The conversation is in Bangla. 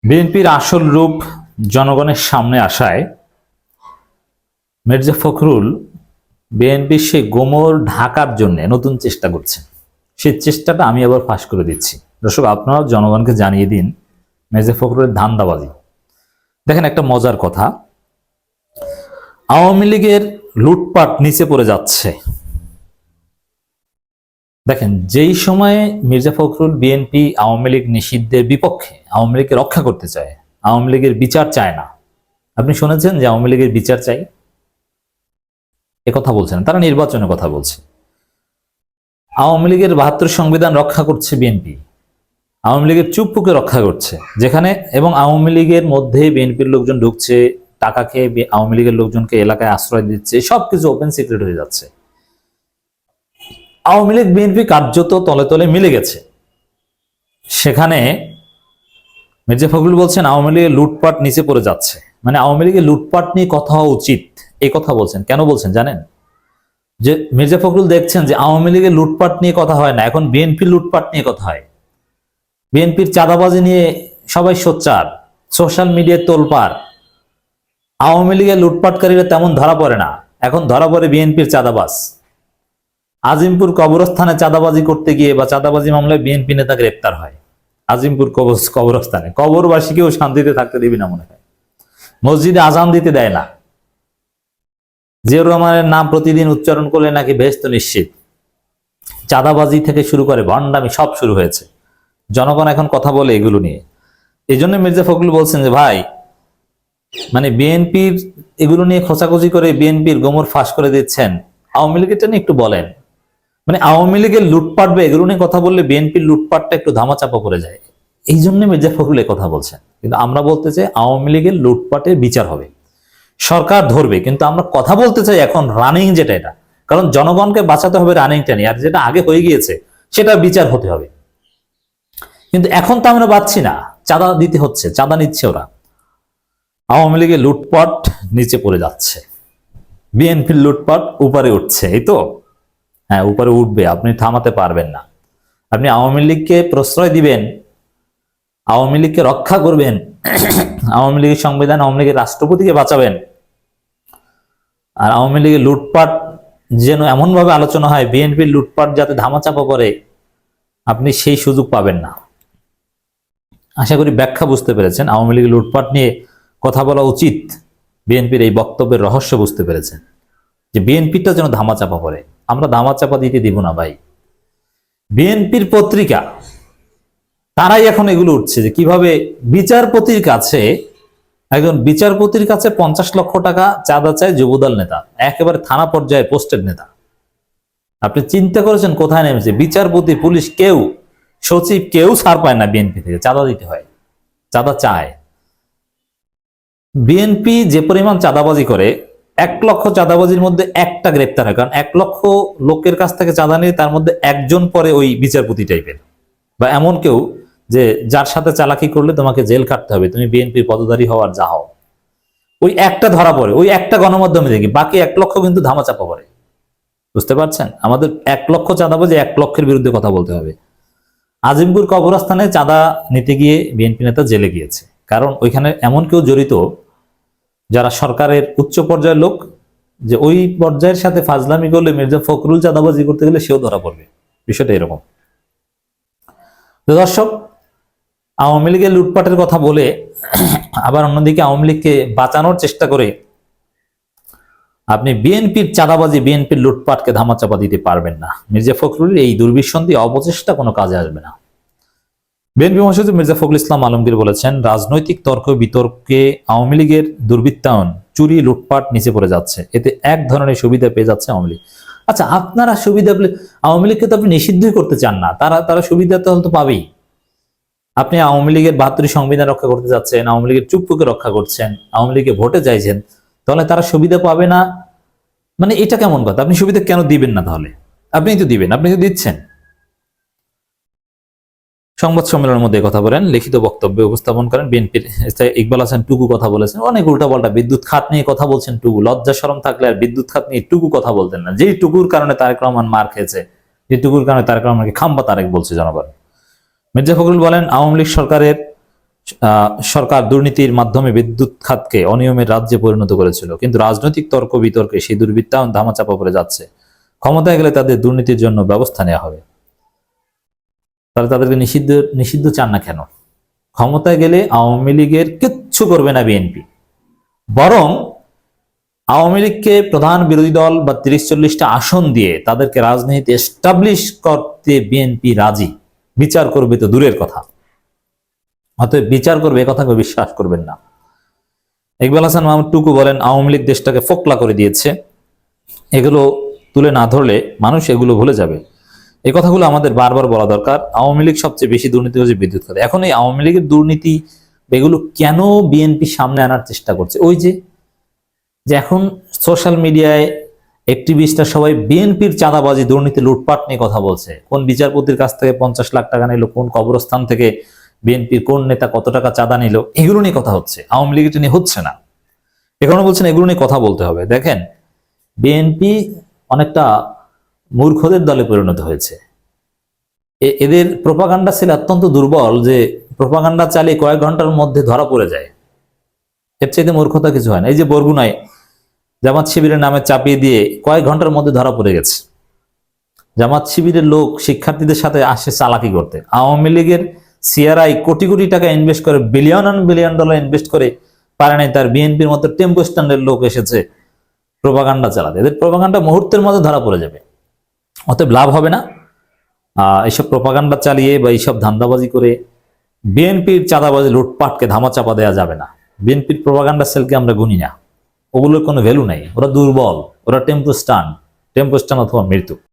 বিএনপির আসল রূপ জনগণের সামনে আসায় মির্জা ফখরুল বিএনপির সেই গোমর ঢাকার জন্য নতুন চেষ্টা করছে। সেই চেষ্টাটা আমি আবার ফাঁস করে দিচ্ছি। দর্শক, আপনারা জনগণকে জানিয়ে দিন মির্জা ফখরুলের ধান্দাবাজি। দেখেন, একটা মজার কথা, আওয়ামী লীগের লুটপাট নিচে পড়ে যাচ্ছে। দেখেন, যেই সময়ে মির্জা ফখরুল বিএনপি আওয়ামী লীগ নিষিদ্ধের বিপক্ষে, আওয়ামী লীগকে রক্ষা করতে চায়, আওয়ামী লীগের বিচার চায় না। আপনি শুনেছেন যে আওয়ামী লীগের বিচার চাই? এ কথা বলছেন, তারা নির্বাচনের কথা বলছে। আওয়ামী লীগের ৭২ সংবিধান রক্ষা করছে বিএনপি, আওয়ামী লীগের চুপ্পুকে রক্ষা করছে যেখানে, এবং আওয়ামী লীগের মধ্যে বিএনপির লোকজন ঢুকছে, টাকা খেয়ে আওয়ামী লীগের লোকজনকে এলাকায় আশ্রয় দিচ্ছে, সবকিছু ওপেন সিক্রেট হয়ে যাচ্ছে। আওয়ামী লীগ বিএনপি কার্যত তলে তলে মিলে গেছে। সেখানে মির্জা ফখরুল বলছেন আওয়ামী লীগের লুটপাট নিচে পড়ে যাচ্ছে, মানে আওয়ামী লীগের লুটপাট নিয়ে কথা হওয়া উচিত, এই কথা বলছেন। কেন বলছেন জানেন? যে মির্জা ফখরুল দেখছেন যে আওয়ামী লীগের লুটপাট নিয়ে কথা হয় না, এখন বিএনপির লুটপাট নিয়ে কথা হয়। বিএনপির চাঁদাবাজি নিয়ে সবাই সোচ্চার, সোশ্যাল মিডিয়ায় তোলপাড়। আওয়ামী লীগের লুটপাটকারীরা তেমন ধরা পড়ে না, এখন ধরা পড়ে বিএনপির চাঁদাবাজ। আজিমপুর কবরস্থানে চাঁদাবাজি করতে গিয়ে বা চাঁদাবাজি মামলায় বিএনপি নেতা গ্রেপ্তার হয়। আজিমপুর কবরস্থানে কবরবাসীকেও শান্তিতে থাকতে দিবি না মনে হয়। মসজিদে আজান দিতে দেয় না। জিয়াউর রহমানের নাম প্রতিদিন উচ্চারণ করলে নাকি বেহেশত নিশ্চিত। চাঁদাবাজি থেকে শুরু করে ভণ্ডামি সব শুরু হয়েছে। জনগণ এখন কথা বলে এগুলো নিয়ে। এই জন্য মির্জা ফখরুল বলছেন যে ভাই, মানে বিএনপির এগুলো নিয়ে খোঁচাখুচি করে বিএনপির গোমর ফাঁস করে দিচ্ছেন, আওয়ামী লীগের নিয়ে একটু বলেন। মানে আওয়ামী লীগের লুটপাট বা এগুলো নিয়ে কথা বললে বিএনপির লুটপাটটা একটু ধামাচাপা পড়ে যায়, এই জন্য মির্জা ফখরুল কথা বলছেন। কিন্তু আমরা বলতে চাই আওয়ামী লীগের লুটপাটের বিচার হবে, সরকার ধরবে। কিন্তু আমরা কথা বলতে চাই এখন রানিং যেটা, এটা কারণ জনগণকে বাঁচাতে হবে রানিংটা নিয়ে, আর যেটা আগে হয়ে গিয়েছে সেটা বিচার হতে হবে। কিন্তু এখন তো আমরা পাচ্ছি না, চাঁদা দিতে হচ্ছে, চাঁদা নিচ্ছে ওরা। আওয়ামী লীগের লুটপাট নিচে পড়ে যাচ্ছে, বিএনপির লুটপাট উপরে উঠছে, এই তো। হ্যাঁ, উপরে উঠবে, আপনি থামাতে পারবেন না। আপনি আওয়ামী লীগকে প্রশ্রয় দিবেন, আওয়ামী লীগকে রক্ষা করবেন, আওয়ামী লীগের সংবিধান, আওয়ামী লীগের রাষ্ট্রপতিকে বাঁচাবেন। আর আওয়ামী লীগের লুটপাট যেন এমন ভাবে আলোচনা হয় বিএনপির লুটপাট যাতে ধামাচাপা পড়ে, আপনি সেই সুযোগ পাবেন না। আশা করি ব্যাখ্যা বুঝতে পেরেছেন। আওয়ামী লীগের লুটপাট নিয়ে কথা বলা উচিত, বিএনপির এই বক্তব্যের রহস্য বুঝতে পেরেছেন যে বিএনপিটা যেন ধামাচাপা পড়ে। আমরা ধামাচাপা দিতে দিব না ভাই। বিএনপির পত্রিকা তারাই এখন এগুলো উঠছে যে কিভাবে বিচারপতির কাছে, একজন বিচারপতির কাছে 50 লক্ষ টাকা চাঁদা চায় যুবদল নেতা, একেবারে থানা পর্যায়ে পোস্টেড নেতা। আপনি চিন্তা করেছেন কোথায় নেমেছে? বিচারপতি, পুলিশ, কেউ, সচিব, কেউ ছাড় পায় না বিএনপি থেকে, চাঁদা দিতে হয়, চাঁদা চায়। বিএনপি যে পরিমাণ চাঁদাবাজি করে, 1 লক্ষ চাঁদাবাজির মধ্যে একটা গ্রেপ্তার হয়, কারণ 1 লক্ষ লোকের কাছ থেকে চাঁদা নিয়ে তার মধ্যে একজন পরে ওই বিচারপতি টাইপের, বা এমন কেউ যে যার সাথে চালাকি করলে তোমাকে জেল কাটতে হবে, তুমি বিএনপির পদধারী হওয়ার যা হও, ওই একটা ধরা পড়ে, ওই একটা গণমাধ্যমে দেখি, বাকি 1 লক্ষ কিন্তু ধামাচাপা পড়ে। বুঝতে পারছেন? আমাদের 1 লক্ষ চাঁদাবাজি 1 লক্ষের বিরুদ্ধে কথা বলতে হবে। আজিমপুর কবরস্থানে চাঁদা নিতে গিয়ে বিএনপি নেতা জেলে গিয়েছে, কারণ ওইখানে এমন কেউ জড়িত যারা সরকারের উচ্চ পর্যায়ের লোক, যে ওই পর্যায়ের সাথে ফাজলামি করলে মির্জা ফখরুল চাঁদাবাজি করতে গেলে সেও ধরা পড়বে। বিষয়টা এরকম। তো দর্শক, আওয়ামী লীগের লুটপাটের কথা বলে আবার অন্যদিকে আওয়ামী লীগকে বাঁচানোর চেষ্টা করে আপনি বিএনপির চাঁদাবাজি, বিএনপির লুটপাটকে ধামাচাপা দিতে পারবেন না। মির্জা ফখরুলের এই দুর্বিসন্ধি অপচেষ্টা কোনো কাজে আসবে না। বিএনপি মহাসচিব মির্জা ফখরুল ইসলাম আলমগীর বলেছেন, রাজনৈতিক তর্ক বিতর্কে আওয়ামী লীগের দুর্বৃত্তায়ন, চুরি, লুটপাট নিচে পড়ে যাচ্ছে, এতে এক ধরনের সুবিধা পেয়ে যাচ্ছে আওয়ামী লীগ। আচ্ছা, আপনারা সুবিধা পেলে, আওয়ামী লীগকে তো আপনি নিষিদ্ধই করতে চান না, তারা সুবিধা তো পাবেই। আপনি আওয়ামী লীগের ৭২ সংবিধান রক্ষা করতে যাচ্ছেন, আওয়ামী লীগের চুপ্পুকে রক্ষা করছেন, আওয়ামী লীগকে ভোটে চাইছেন, তাহলে তারা সুবিধা পাবে না? মানে এটা কেমন কথা? আপনি সুবিধা কেন দিবেন না? তাহলে আপনি তো দিবেন, আপনি তো দিচ্ছেন। সংবাদ সম্মেলনের মধ্যে কথা বলেন, লিখিত বক্তব্যে উপস্থাপন করেন বিএনপির ইকবাল হাসান টুকু কথা বলেছেন, অনেক উল্টাপাল্টা বিদ্যুৎ খাত নিয়ে কথা বলছেন টুকু। লজ্জা শরম থাকলে আর বিদ্যুৎ খাত নিয়ে টুকু কথা বলতেন না, যেই টুকুর কারণে তারেক রহমান মার খেয়েছে, যে টুকুর কারণে তারেক রহমানকে খাম্বা তারেক বলছে জনগণ। মির্জা ফখরুল বলেন, আওয়ামী লীগ সরকারের সরকার দুর্নীতির মাধ্যমে বিদ্যুৎ খাতকে অনিয়মের রাজ্যে পরিণত করেছিল, কিন্তু রাজনৈতিক তর্ক বিতর্কে সেই দুর্বৃত্তায়ন ধামাচাপা পড়ে যাচ্ছে। ক্ষমতায় গেলে তাদের দুর্নীতির জন্য ব্যবস্থা নেওয়া হবে। তাহলে তাদেরকে নিষিদ্ধ নিষিদ্ধ চান না কেন? ক্ষমতায় গেলে আওয়ামী লীগের কিচ্ছু করবে না বিএনপি, বরং আওয়ামী লীগকে প্রধান বিরোধী দল বা 30-40টা আসন দিয়ে তাদেরকে রাজনীতি এস্টাবলিশ করতে বিএনপি রাজি। বিচার করবে তো দূরের কথা, অতএব বিচার করবে এ কথাকে বিশ্বাস করবেন না। ইকবাল হাসান মাহমুদ টুকু বলেন, আওয়ামী লীগ দেশটাকে ফোকলা করে দিয়েছে, এগুলো তুলে না ধরলে মানুষ এগুলো ভুলে যাবে। এই কথাগুলো আমাদের বারবার বলা দরকার। আওয়ামী লীগ সবচেয়ে বেশি দুর্নীতি হচ্ছে বিদ্যুৎ খাতে। এখন এই আওয়ামী লীগের দুর্নীতি এগুলো কেন বিএনপি সামনে আনার চেষ্টা করছে? ওই যে এখন সোশ্যাল মিডিয়ায় অ্যাক্টিভিস্টরা সবাই বিএনপির চাঁদাবাজি, দুর্নীতি, লুটপাট নিয়ে কথা বলছে। কোন বিচারপতির কাছ থেকে 50 লাখ টাকা নিল, কোন কবরস্থান থেকে বিএনপির কোন নেতা কত টাকা চাঁদা নিল, এগুলো নিয়ে কথা হচ্ছে। আওয়ামী লীগ এটা নিয়ে হচ্ছে না। এখনো বলছেন এগুলো নিয়ে কথা বলতে হবে। দেখেন, বিএনপি অনেকটা মূর্খদের দলে পরিণত হয়েছে। এদের প্রোপাগান্ডা ছিল অত্যন্ত দুর্বল, যে প্রোপাগান্ডা চালিয়ে কয়েক ঘন্টার মধ্যে ধরা পড়ে যায়। এর চাইতে মূর্খতা কিছু হয় না। এই যে বরগুনায় জামাত শিবিরের নামে চাপিয়ে দিয়ে কয়েক ঘন্টার মধ্যে ধরা পড়ে গেছে। জামাত শিবিরের লোক শিক্ষার্থীদের সাথে আসে চালাকি করতে। আওয়ামী লীগের সিআরআই কোটি কোটি টাকা ইনভেস্ট করে, billion and billion dollar invest করে পারে নাই, তার বিএনপির মতো টেম্পো স্ট্যান্ডের লোক এসেছে প্রোপাগান্ডা চালাতে। এদের প্রোপাগান্ডা মুহূর্তের মধ্যে ধরা পড়ে যাবে, অতএব লাভ হবে না এইসব প্রোপাগান্ডা চালিয়ে বা এইসব ধান্দাবাজি করে। বিএনপির চাঁদাবাজি, লুটপাটকে ধামাচাপা দেওয়া যাবে না। বিএনপির প্রোপাগান্ডা সেলকে আমরা গুনি না, ওগুলোর কোনো ভ্যালু নাই, ওরা দুর্বল, ওরা টেম্পো স্টান অথবা মৃত্যু।